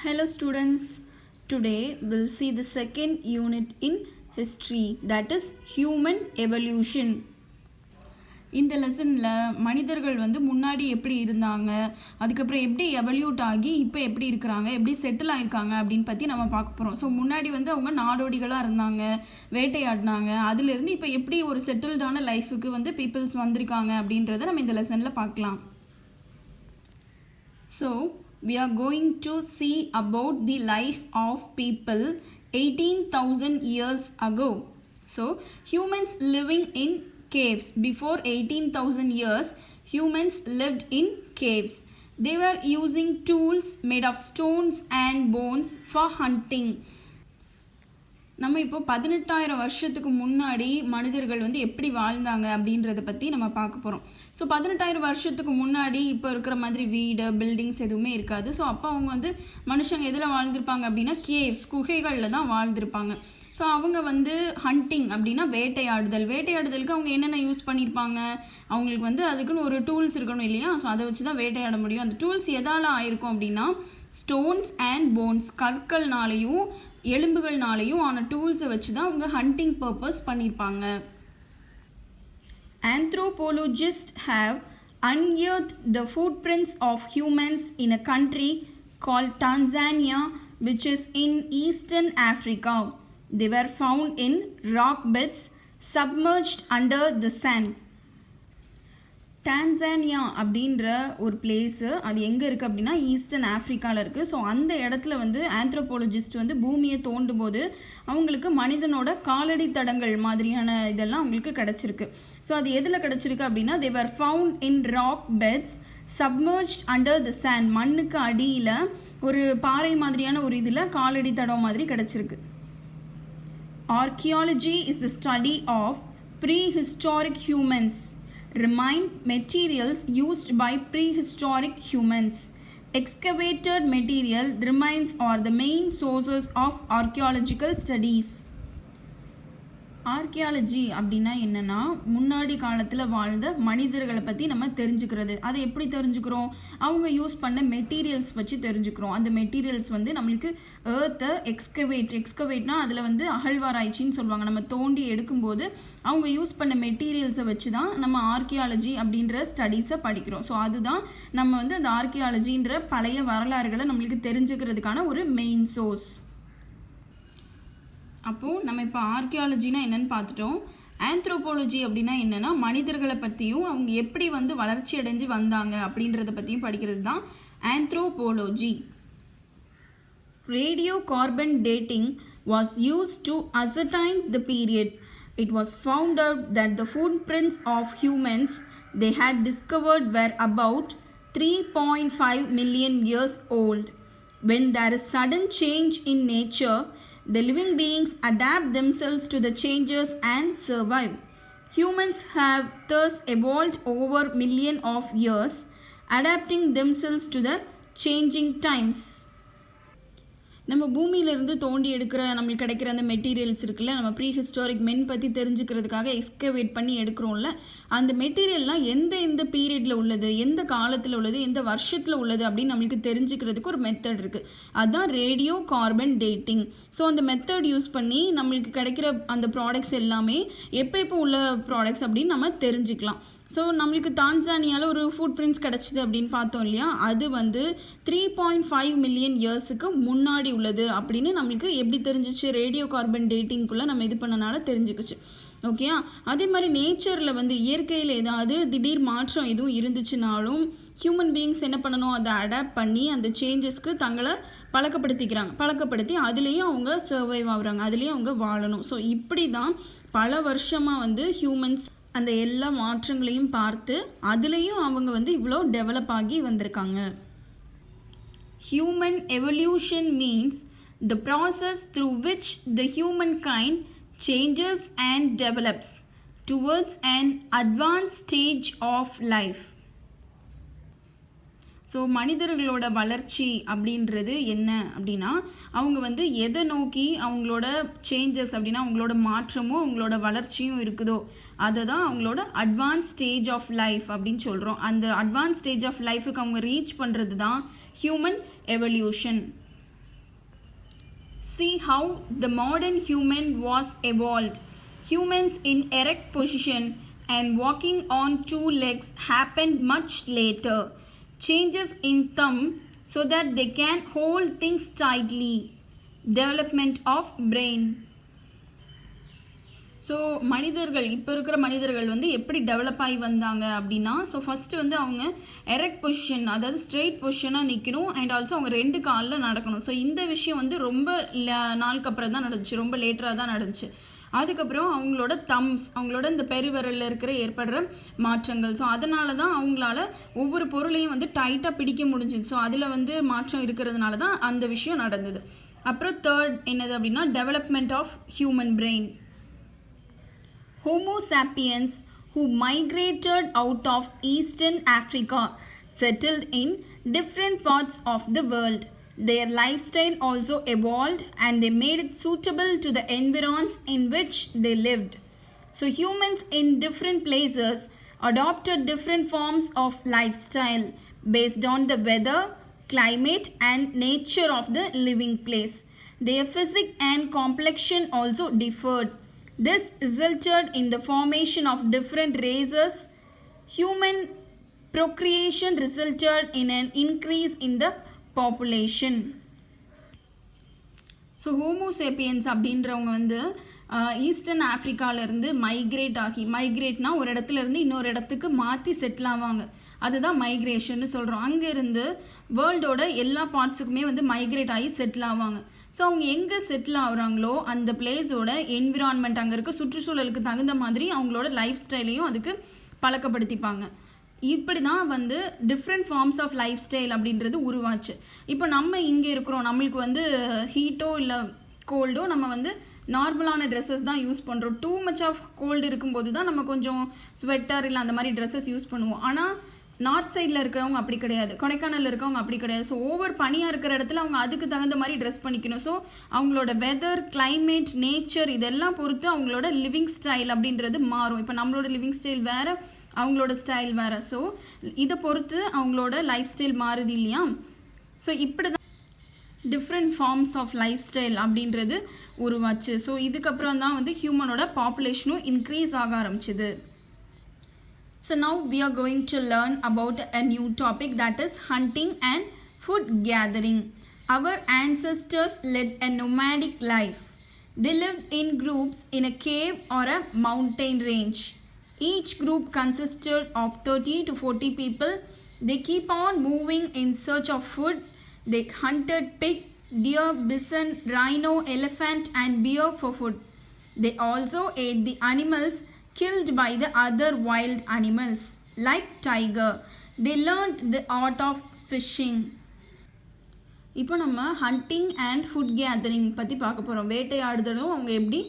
Hello students, today we'll see the second unit in history, that is human evolution. இந்த லெசனில் மனிதர்கள் முன்னாடி எப்படி இருந்தாங்க, அதுக்கப்புறம் எப்படி எவல்யூட் ஆகி இப்போ எப்படி இருக்கிறாங்க, எப்படி செட்டில் ஆகிருக்காங்க அப்படின்னு பற்றி நம்ம பார்க்க போகிறோம். ஸோ முன்னாடி அவங்க நாடோடிகளாக இருந்தாங்க, வேட்டையாடினாங்க, அதுலேருந்து இப்போ எப்படி ஒரு செட்டில்டான லைஃபுக்கு பீப்புள்ஸ் வந்திருக்காங்க அப்படின்றத நம்ம இந்த லெசனில் பார்க்கலாம். So we are going to see about the life of people 18,000 years ago. So humans living in caves. Before 18,000 years, humans lived in caves. They were using tools made of stones and bones for hunting. நம்ம இப்போ 18,000 வருஷத்துக்கு முன்னாடி மனிதர்கள் எப்படி வாழ்ந்தாங்க அப்படின்றத பற்றி நம்ம பார்க்க போகிறோம். ஸோ 18,000 வருஷத்துக்கு முன்னாடி இப்போ இருக்கிற மாதிரி வீடு பில்டிங்ஸ் எதுவுமே இருக்காது. ஸோ அப்போ அவங்க மனுஷங்க எதில் வாழ்ந்திருப்பாங்க அப்படின்னா கேவ்ஸ், குகைகளில் தான் வாழ்ந்திருப்பாங்க. ஸோ அவங்க ஹண்டிங் அப்படின்னா வேட்டையாடுதலுக்கு அவங்க என்னென்ன யூஸ் பண்ணியிருப்பாங்க, அவங்களுக்கு அதுக்குன்னு ஒரு டூல்ஸ் இருக்கணும் இல்லையா. ஸோ அதை வச்சு தான் வேட்டையாட முடியும். அந்த டூல்ஸ் எதால் ஆயிருக்கும் அப்படின்னா ஸ்டோன்ஸ் அண்ட் போன்ஸ், கற்கள்னாலையும் எலும்புகள்னாலையும் ஆன டூல்ஸை வச்சு தான் அவங்க ஹண்டிங் பர்பஸ் பண்ணியிருப்பாங்க. Anthropologists have unearthed the footprints of humans in a country called Tanzania, which is in eastern Africa. They were found in rock beds submerged under the sand. Tanzania அப்படின்ற ஒரு place, அது எங்கே இருக்குது அப்படின்னா eastern ஆஃப்ரிக்காவில் இருக்குது. So அந்த இடத்துல anthropologist பூமியை தோண்டும் போது அவங்களுக்கு மனிதனோட காலடி தடங்கள் மாதிரியான இதெல்லாம் அவங்களுக்கு கிடச்சிருக்கு. ஸோ அது எதில் கிடச்சிருக்கு அப்படின்னா they were found in rock beds submerged under the sand. மண்ணுக்கு அடியில் ஒரு பாறை மாதிரியான ஒரு இதில் காலடி தடம் மாதிரி கிடச்சிருக்கு. Archaeology is the study of prehistoric humans. Remain materials used by prehistoric humans. Excavated material remains are the main sources of archaeological studies. Archaeology அப்படின்னா என்னென்னா முன்னாடி காலத்தில் வாழ்ந்த மனிதர்களை பற்றி நம்ம தெரிஞ்சுக்கிறது. அதை எப்படி தெரிஞ்சுக்கிறோம், அவங்க யூஸ் பண்ண மெட்டீரியல்ஸ் வச்சு தெரிஞ்சுக்கிறோம். அந்த மெட்டீரியல்ஸ் நம்மளுக்கு ஏர்த்தை எக்ஸ்கவேட்னா அதில் அகழ்வாராய்ச்சின்னு சொல்லுவாங்க. நம்ம தோண்டி எடுக்கும்போது அவங்க யூஸ் பண்ண மெட்டீரியல்ஸை வச்சு தான் நம்ம ஆர்கியாலஜி அப்படின்ற ஸ்டடீஸை படிக்கிறோம். ஸோ அதுதான் நம்ம அந்த ஆர்கியாலஜின்ற பழைய வரலாறுகளை நம்மளுக்கு தெரிஞ்சுக்கிறதுக்கான ஒரு மெயின் சோர்ஸ். அப்போது நம்ம இப்போ ஆர்கியாலஜினா என்னென்னு பார்த்துட்டோம். ஆந்த்ரோபாலஜி அப்படின்னா என்னென்னா மனிதர்களை பற்றியும் அவங்க எப்படி வளர்ச்சி அடைஞ்சு வந்தாங்க அப்படின்றத பற்றியும் படிக்கிறது தான் anthropology. Radio carbon dating was used to ascertain the period. It was found out that the footprints of humans they had discovered were about 3.5 million years old. When there is sudden change in nature, the living beings adapt themselves to the changes and survive. Humans have thus evolved over millions of years, adapting themselves to the changing times. நம்ம பூமியிலேருந்து தோண்டி எடுக்கிற நம்மளுக்கு கிடைக்கிற அந்த materials இருக்குல்ல, நம்ம pre historic மென் பற்றி தெரிஞ்சுக்கிறதுக்காக எக்ஸ்கவேட் பண்ணி எடுக்கிறோம்ல, அந்த மெட்டீரியல்லாம் எந்த பீரியடில் உள்ளது, எந்த காலத்தில் உள்ளது, எந்த வருஷத்தில் உள்ளது அப்படின்னு நம்மளுக்கு தெரிஞ்சுக்கிறதுக்கு ஒரு மெத்தட் இருக்குது. அதுதான் ரேடியோ கார்பன் டேட்டிங். ஸோ அந்த மெத்தட் யூஸ் பண்ணி நம்மளுக்கு கிடைக்கிற அந்த ப்ராடக்ட்ஸ் எல்லாமே எப்போ உள்ள ப்ராடக்ட்ஸ் அப்படின்னு நம்ம தெரிஞ்சுக்கலாம். ஸோ நம்மளுக்கு தான்சானியாவில் ஒரு ஃபுட் பிரிண்ட்ஸ் கிடச்சிது அப்படின்னு பார்த்தோம் இல்லையா, அது 3.5 மில்லியன் இயர்ஸுக்கு முன்னாடி உள்ளது அப்படின்னு நம்மளுக்கு எப்படி தெரிஞ்சிச்சு, ரேடியோ கார்பன் டேட்டிங்குள்ளே நம்ம இது பண்ணனால தெரிஞ்சுக்கிச்சு. ஓகேயா. அதே மாதிரி நேச்சரில் இயற்கையில் ஏதாவது திடீர் மாற்றம் எதுவும் இருந்துச்சுனாலும் ஹியூமன் பீயிங்ஸ் என்ன பண்ணணும், அதை அடாப்ட் பண்ணி அந்த சேஞ்சஸ்க்கு தங்களை பழக்கப்படுத்தி அதுலேயும் அவங்க சர்வைவ் ஆகுறாங்க, அதுலேயும் அவங்க வாழணும். ஸோ இப்படி தான் பல வருஷமாக ஹியூமன்ஸ் அந்த எல்லா மாற்றங்களையும் பார்த்து அதுலேயும் அவங்க இவ்வளோ டெவலப் ஆகி வந்திருக்காங்க. Human evolution means the process through which the humankind changes and develops towards an advanced stage of life. So மனிதர்களோட வளர்ச்சி அப்படின்றது என்ன அப்படின்னா அவங்க எதை நோக்கி அவங்களோட சேஞ்சஸ் அப்படின்னா அவங்களோட மாற்றமும் அவங்களோட வளர்ச்சியும் இருக்குதோ அதை தான் அவங்களோட அட்வான்ஸ் ஸ்டேஜ் ஆஃப் லைஃப் அப்படின்னு சொல்கிறோம். அந்த அட்வான்ஸ் ஸ்டேஜ் ஆஃப் லைஃபுக்கு அவங்க ரீச் பண்ணுறது தான் human evolution. See how the modern human was evolved. Humans in erect position and walking on two legs happened much later. Changes in thumb so that they can hold things tightly. Development of brain. So மனிதர்கள் இப்போ இருக்கிற மனிதர்கள் வந்து எப்படி develop ஆகி வந்தாங்க அப்படின்னா, so first வந்து அவங்க எரெக்ட் பொசிஷன், அதாவது ஸ்ட்ரெயிட் பொசிஷனாக நிற்கணும், அண்ட் ஆல்சோ அவங்க 2 காலில் நடக்கணும். ஸோ இந்த விஷயம் வந்து ரொம்ப நாளுக்கு அப்புறம் தான் நடந்துச்சு, ரொம்ப லேட்டராக தான் நடந்துச்சு. அதுக்கப்புறம் அவங்களோட தம்ஸ், அவங்களோட இந்த பெருவிரலில் இருக்கிற ஏற்படுற மாற்றங்கள், ஸோ அதனால தான் அவங்களால ஒவ்வொரு பொருளையும் வந்து டைட்டாக பிடிக்க முடிஞ்சுது. ஸோ அதில் வந்து மாற்றம் இருக்கிறதுனால தான் அந்த விஷயம் நடந்தது. அப்புறம் தேர்ட் என்னது அப்படின்னா, development of human brain. Homo sapiens, who migrated out of Eastern Africa, settled in different parts of the world. Their lifestyle also evolved and they made it suitable to the environs in which they lived. So humans in different places adopted different forms of lifestyle based on the weather, climate and nature of the living place. Their physique and complexion also differed. This resulted in the formation of different races. Human procreation resulted in an increase in the population. So homo sapiens அப்படின்றவங்க வந்து eastern ஆஃப்ரிக்காவிலேருந்து மைக்ரேட்னா ஒரு இடத்துலேருந்து இன்னொரு இடத்துக்கு மாற்றி settle ஆவாங்க. அதுதான் மைக்ரேஷன்னு சொல்கிறோம். அங்கேருந்து வேர்ல்டோட எல்லா பார்ட்ஸுக்குமே வந்து மைக்ரேட் ஆகி செட்டில் ஆவாங்க. ஸோ அவங்க எங்கே செட்டில் ஆகுறாங்களோ அந்த பிளேஸோட என்விரான்மெண்ட், அங்கே இருக்க சுற்றுச்சூழலுக்கு தகுந்த மாதிரி அவங்களோட லைஃப் ஸ்டைலையும் அதுக்கு பழக்கப்படுத்திப்பாங்க. இப்படி தான் வந்து different forms of life style அப்படின்றது உருவாச்சு. இப்போ நம்ம இங்கே இருக்கிறோம், நம்மளுக்கு வந்து ஹீட்டோ இல்லை கோல்டோ, நம்ம வந்து நார்மலான ட்ரெஸ்ஸஸ் தான் யூஸ் பண்ணுறோம். டூ மச் ஆஃப் கோல்டு இருக்கும்போது தான் நம்ம கொஞ்சம் ஸ்வெட்டர் இல்லை அந்த மாதிரி ட்ரெஸ்ஸஸ் யூஸ் பண்ணுவோம். ஆனால் நார்த் சைடில் இருக்கிறவங்க அப்படி கிடையாது, கொடைக்கானலில் இருக்கவங்க அப்படி கிடையாது. ஸோ ஓவர் பனியாக இருக்கிற இடத்துல அவங்க அதுக்கு தகுந்த மாதிரி ட்ரெஸ் பண்ணிக்கணும். ஸோ அவங்களோட வெதர், கிளைமேட், நேச்சர் இதெல்லாம் பொறுத்து அவங்களோட லிவிங் ஸ்டைல் அப்படின்றது மாறும். இப்போ நம்மளோட லிவிங் ஸ்டைல் வேறு, அவங்களோட ஸ்டைல் வேறு. ஸோ இதை பொறுத்து அவங்களோட லைஃப் ஸ்டைல் மாறுது இல்லையா? ஸோ இப்படி தான் different forms of life style அப்படின்றது உருவாச்சு. ஸோ இதுக்கப்புறம் தான் வந்து ஹியூமனோட பாப்புலேஷனும் இன்க்ரீஸ் ஆக ஆரம்பிச்சுது. So now we are going to learn about a new topic, that is hunting and food gathering. Our ancestors led a nomadic life. They lived in groups in a cave or a mountain range. Each group consisted of 30 to 40 people. They keep on moving in search of food. They hunted pig, deer, bison, rhino, elephant and bear for food. They also ate the animals killed by the other wild animals like tiger. They learned the art of fishing. இப்போ நம்ம hunting and food gathering பற்றி பார்க்க போகிறோம். வேட்டையாடுதலும் அவங்க எப்படி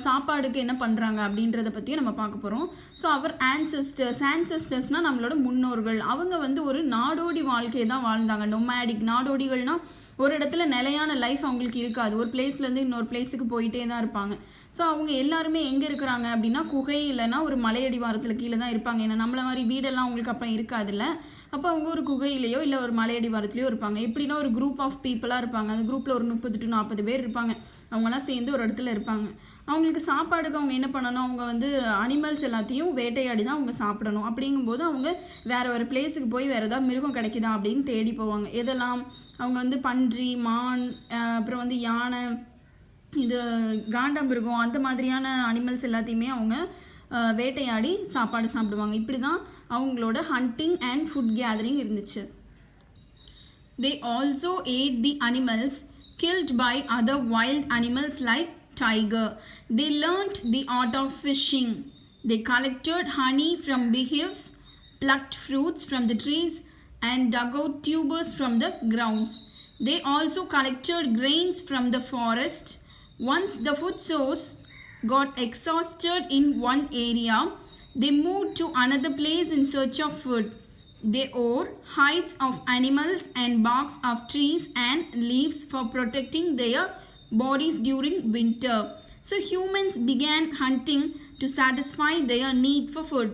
சாப்பாடுக்கு என்ன பண்ணுறாங்க அப்படின்றத பற்றியும் நம்ம பார்க்க போகிறோம். ஸோ அவர் ஆன்செஸ்டர்ஸ்னால் நம்மளோட முன்னோர்கள். அவங்க வந்து ஒரு நாடோடி வாழ்க்கையை தான் வாழ்ந்தாங்க. நொமேடிக், நாடோடிகள்னால் ஒரு இடத்துல நிலையான லைஃப் அவங்களுக்கு இருக்காது, ஒரு பிளேஸ்லேருந்து இன்னொரு பிளேஸுக்கு போயிட்டே தான் இருப்பாங்க. ஸோ அவங்க எல்லாருமே எங்கே இருக்கிறாங்க அப்படின்னா குகை இல்லைன்னா ஒரு மலையடிவாரத்தில் கீழே தான் இருப்பாங்க. ஏன்னா நம்மள மாதிரி வீடெல்லாம் அவங்களுக்கு அப்புறம் இருக்காதுல்ல. அப்போ அவங்க ஒரு குகையிலையோ இல்லை ஒரு மலையடிவாரத்துலையோ இருப்பாங்க. எப்படின்னா ஒரு குரூப் ஆஃப் பீப்புளாக இருப்பாங்க. அந்த குரூப்பில் ஒரு 30 to 40 பேர் இருப்பாங்க. அவங்களாம் சேர்ந்து ஒரு இடத்துல இருப்பாங்க. அவங்களுக்கு சாப்பாடுக்கு அவங்க என்ன பண்ணணும், அவங்க வந்து அனிமல்ஸ் எல்லாத்தையும் வேட்டையாடி தான் அவங்க சாப்பிடணும். அப்படிங்கும்போது அவங்க வேறு வேறு பிளேஸுக்கு போய் வேறு ஏதாவது மிருகம் கிடைக்குதா அப்படின்னு தேடி போவாங்க. எதெல்லாம் அவங்க வந்து பன்றி, மான், அப்புறம் வந்து யானை, இது காண்டாமிருகம், அந்த மாதிரியான அனிமல்ஸ் எல்லாத்தையுமே அவங்க வேட்டையாடி சாப்பாடு சாப்பிடுவாங்க. இப்படி தான் அவங்களோட ஹண்டிங் அண்ட் ஃபுட் கேதரிங் இருந்துச்சு. They also ate the animals killed by other wild animals like tiger. They learnt the art of fishing. They collected honey from beehives, plucked fruits from the trees and dug out tubers from the grounds. They also collected grains from the forest. Once the food source got exhausted in one area, they moved to another place in search of food. They wore hides of animals and barks of trees and leaves for protecting their bodies during winter. So humans began hunting to satisfy their need for food.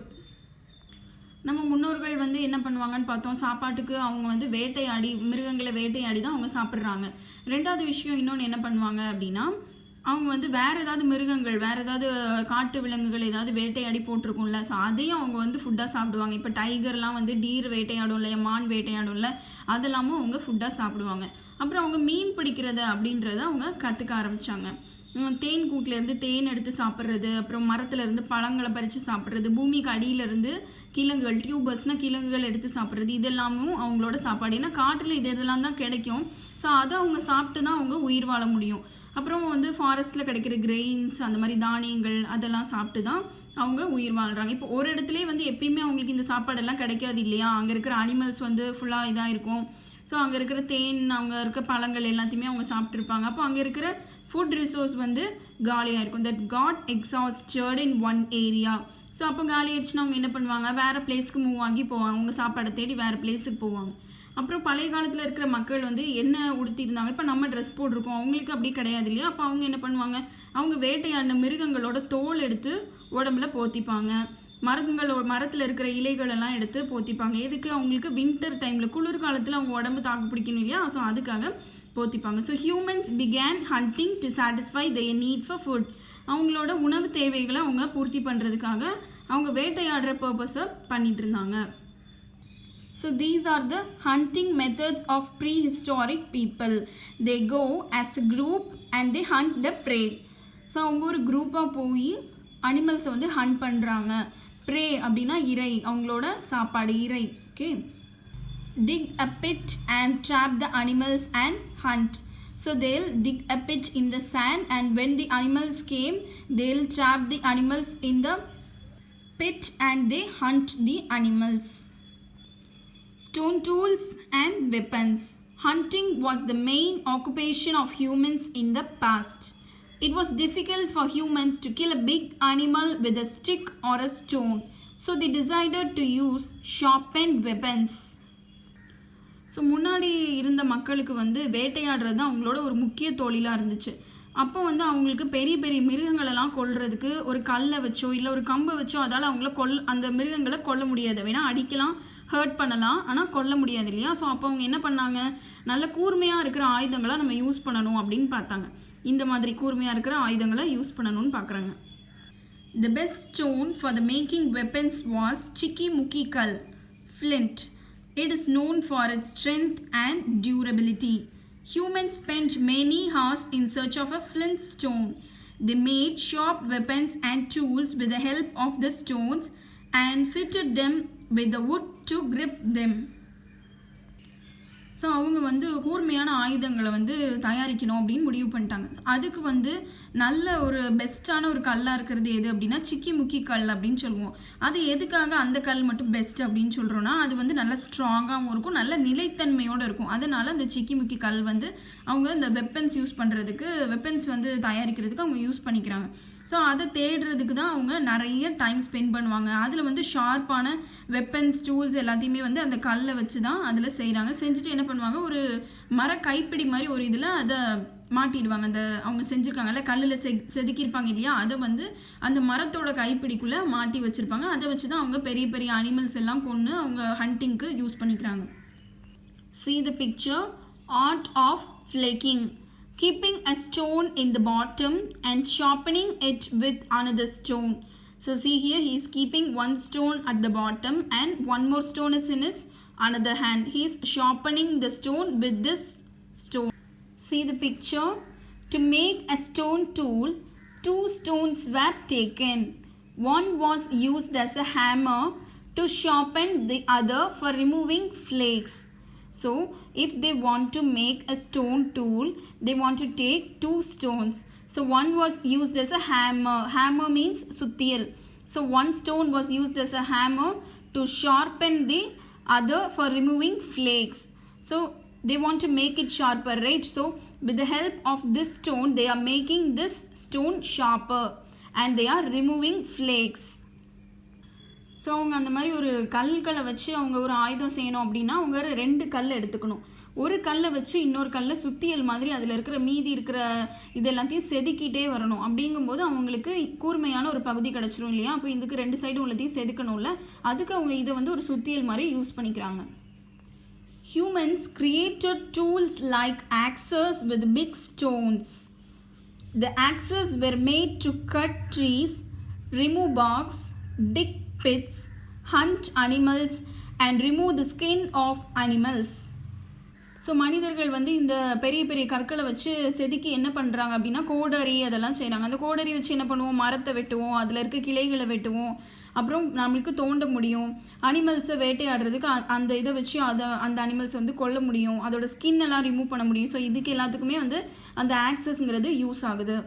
நம்ம முன்னோர்கள் வந்து என்ன பண்ணுவாங்கன்னு பார்த்தோம், சாப்பாட்டுக்கு அவங்க வந்து வேட்டையாடி மிருகங்களை வேட்டையாடி தான் அவங்க சாப்பிட்றாங்க. ரெண்டாவது விஷயம் இன்னொன்று என்ன பண்ணுவாங்க அப்படின்னா, அவங்க வந்து வேறு ஏதாவது மிருகங்கள் வேறு ஏதாவது காட்டு விலங்குகள் ஏதாவது வேட்டையாடி போட்டிருக்கும்ல, ஸோ அதையும் அவங்க வந்து ஃபுட்டாக சாப்பிடுவாங்க. இப்போ டைகர்லாம் வந்து டீர் வேட்டையாடும் இல்லையா, மான் வேட்டையாடும்ல, அதெல்லாமும் அவங்க ஃபுட்டாக சாப்பிடுவாங்க. அப்புறம் அவங்க மீன் பிடிக்கிறது அப்படின்றத அவங்க கற்றுக்க ஆரம்பித்தாங்க. தேன் கூட்டிலேருந்து தேன் எடுத்து சாப்பிட்றது, அப்புறம் மரத்துலேருந்து பழங்களை பறித்து சாப்பிட்றது, பூமிக்கு அடியிலேருந்து கிழங்குகள் டியூபர்ஸ்னால் கிழங்குகள் எடுத்து சாப்பிட்றது, இதெல்லாமும் அவங்களோட சாப்பாடு. ஏன்னா காட்டில் இதெல்லாம் தான் கிடைக்கும். ஸோ அதை அவங்க சாப்பிட்டு தான் அவங்க உயிர் வாழ முடியும். அப்புறம் வந்து ஃபாரஸ்ட்டில் கிடைக்கிற கிரெயின்ஸ் அந்த மாதிரி தானியங்கள் அதெல்லாம் சாப்பிட்டு தான் அவங்க உயிர் வாழ்கிறாங்க. இப்போ ஒரு இடத்துலேயே வந்து எப்பயுமே அவங்களுக்கு இந்த சாப்பாடெல்லாம் கிடைக்காது இல்லையா, அங்கே இருக்கிற அனிமல்ஸ் வந்து ஃபுல்லாக இதாக இருக்கும். ஸோ அங்கே இருக்கிற தேன் அங்கே இருக்க பழங்கள் எல்லாத்தையுமே அவங்க சாப்பிட்ருப்பாங்க. அப்போ அங்கே இருக்கிற ஃபுட் ரிசோர்ஸ் வந்து காலியாக இருக்கும். That got exhausted in one area. So அப்போ காலி ஆயிடுச்சுன்னா அவங்க என்ன பண்ணுவாங்க, வேறு பிளேஸ்க்கு மூவ் ஆகி போவாங்க, அவங்க சாப்பாடை தேடி வேறு பிளேஸுக்கு போவாங்க. அப்புறம் பழைய காலத்தில் இருக்கிற மக்கள் வந்து என்ன உடுத்திருந்தாங்க, இப்போ நம்ம ட்ரெஸ் போட்டிருக்கோம், அவங்களுக்கு அப்படி கிடையாது இல்லையா. அப்போ அவங்க என்ன பண்ணுவாங்க, அவங்க வேட்டையாடின மிருகங்களோட தோல் எடுத்து உடம்புல போத்திப்பாங்க, மரத்தில் இருக்கிற இலைகளெல்லாம் எடுத்து போத்திப்பாங்க. எதுக்கு, அவங்களுக்கு வின்டர் டைமில் குளிர்காலத்தில் அவங்க உடம்பு தாக்கு பிடிக்கணும் இல்லையா, ஸோ அதுக்காக போத்திப்பாங்க. So humans became hunting to satisfy their need for food. அவங்களோட உணவு தேவைகளை அவங்க பூர்த்தி பண்ணுறதுக்காக அவங்க வேட்டையாடுற பர்பஸை பண்ணிட்டு இருந்தாங்க. So these are the hunting methods of prehistoric people. They go as a group and they hunt the prey. So அவங்க ஒரு குரூப்பாக போய் அனிமல்ஸை வந்து ஹண்ட் பண்ணுறாங்க. ப்ரே அப்படின்னா இறை, அவங்களோட சாப்பாடு இறை. Okay. dig a pit and trap the animals and hunt. So they'll dig a pit in the sand and when the animals came, they'll trap the animals in the pit and they hunt the animals. Stone tools and weapons. Hunting was the main occupation of humans in the past. It was difficult for humans to kill a big animal with a stick or a stone, so they decided to use sharpened weapons. So முன்னாடி இருந்த மக்களுக்கு வந்து வேட்டையாடுறது தான் அவங்களோட ஒரு முக்கிய தொழிலாக இருந்துச்சு. அப்போ வந்து அவங்களுக்கு பெரிய பெரிய மிருகங்களெல்லாம் கொல்றதுக்கு ஒரு கல்லை வச்சோ இல்லை ஒரு கம்பை வச்சோ அதால் அவங்கள அந்த மிருகங்களை கொல்ல முடியாது. வேணால் அடிக்கலாம், ஹர்ட் பண்ணலாம், ஆனால் கொல்ல முடியாது இல்லையா. ஸோ அப்போ அவங்க என்ன பண்ணாங்க, நல்ல கூர்மையாக இருக்கிற ஆயுதங்களாக நம்ம யூஸ் பண்ணணும் அப்படின்னு பார்த்தாங்க. இந்த மாதிரி கூர்மையாக இருக்கிற ஆயுதங்களை யூஸ் பண்ணணும்னு பார்க்குறாங்க. The best stone for the making weapons was Chicky-Muki Kal, flint. It is known for its strength and durability. Humans spent many hours in search of a flint stone. They made sharp weapons and tools with the help of the stones and fitted them with the wood to grip them. So அவங்க வந்து கூர்மையான ஆயுதங்களை வந்து தயாரிக்கணும் அப்படின்னு முடிவு பண்ணிட்டாங்க. அதுக்கு வந்து நல்ல ஒரு பெஸ்ட்டான ஒரு கல்லாக இருக்கிறது எது அப்படின்னா சிக்கி-முக்கி கல் அப்படின்னு சொல்லுவோம். அது எதுக்காக அந்த கல் மட்டும் பெஸ்ட் அப்படின்னு சொல்கிறோன்னா, அது வந்து நல்லா ஸ்ட்ராங்காகவும் இருக்கும், நல்ல நிலைத்தன்மையோடு இருக்கும். அதனால் அந்த சிக்கி-முக்கி கல் வந்து அவங்க இந்த வெப்பன்ஸ் யூஸ் பண்ணுறதுக்கு, வெப்பன்ஸ் வந்து தயாரிக்கிறதுக்கு அவங்க யூஸ் பண்ணிக்கிறாங்க. ஸோ அதை தேடுறதுக்கு தான் அவங்க நிறைய டைம் ஸ்பெண்ட் பண்ணுவாங்க. அதில் வந்து ஷார்ப்பான வெப்பன்ஸ் டூல்ஸ் எல்லாத்தையுமே வந்து அந்த கல்லை வச்சு தான் அதில் செய்கிறாங்க. செஞ்சுட்டு என்ன பண்ணுவாங்க, ஒரு மர கைப்பிடி மாதிரி ஒரு இதில் அதை மாட்டிடுவாங்க. அந்த அவங்க செஞ்சுருக்காங்கல்ல கல்லில் செதுக்கியிருப்பாங்க இல்லையா, அதை வந்து அந்த மரத்தோட கைப்பிடிக்குள்ளே மாட்டி வச்சுருப்பாங்க. அதை வச்சு தான் அவங்க பெரிய பெரிய அனிமல்ஸ் எல்லாம் கொண்டு அவங்க ஹண்டிங்க்கு யூஸ் பண்ணிக்கிறாங்க. See the picture, art of flaking. Keeping a stone in the bottom and sharpening it with another stone. So see here, he is keeping one stone at the bottom and one more stone is in his another hand. He is sharpening the stone with this stone. See the picture. To make a stone tool, 2 stones were taken. One was used as a hammer to sharpen, the other for removing flakes. So if they want to make a stone tool, they want to take 2 stones. So one was used as a hammer. Hammer means suthiyal. So one stone was used as a hammer to sharpen, the other for removing flakes. So they want to make it sharper, right? So with the help of this stone, they are making this stone sharper and they are removing flakes. So அவங்க அந்த மாதிரி ஒரு கல்களை வச்சு அவங்க ஒரு ஆயுதம் செய்யணும் அப்படின்னா அவங்க 2 கல் எடுத்துக்கணும். ஒரு கல்லை வச்சு இன்னொரு கல்லை சுத்தியல் மாதிரி அதில் இருக்கிற மீதி இருக்கிற இது எல்லாத்தையும் செதுக்கிட்டே வரணும். அப்படிங்கும்போது அவங்களுக்கு கூர்மையான ஒரு பகுதி கிடச்சிரும் இல்லையா. அப்போ இதுக்கு 2 சைடும் உள்ளதையும் செதுக்கணும்ல, அதுக்கு அவங்க இதை வந்து ஒரு சுத்தியல் மாதிரி யூஸ் பண்ணிக்கிறாங்க. Humans created tools like axes with big stones. The axes were made to cut trees, remove barks, dig pits, hunt animals and remove the skin of animals. So மனிதர்கள் வந்து இந்த பெரிய பெரிய கற்களை வச்சு செதுக்கி என்ன பண்ணுறாங்க அப்படின்னா கோடரி அதெல்லாம் செய்கிறாங்க. அந்த கோடரி வச்சு என்ன பண்ணுவோம், மரத்தை வெட்டுவோம், அதில் இருக்க கிளைகளை வெட்டுவோம், அப்புறம் நம்மளுக்கு தோண்ட முடியும். அனிமல்ஸை வேட்டையாடுறதுக்கு அந்த இதை வச்சு அந்த அனிமல்ஸ் வந்து கொல்ல முடியும், அதோட ஸ்கின் எல்லாம் ரிமூவ் பண்ண முடியும். ஸோ இதுக்கு எல்லாத்துக்குமே வந்து அந்த ஆக்சஸ்ங்கிறது யூஸ் ஆகுது.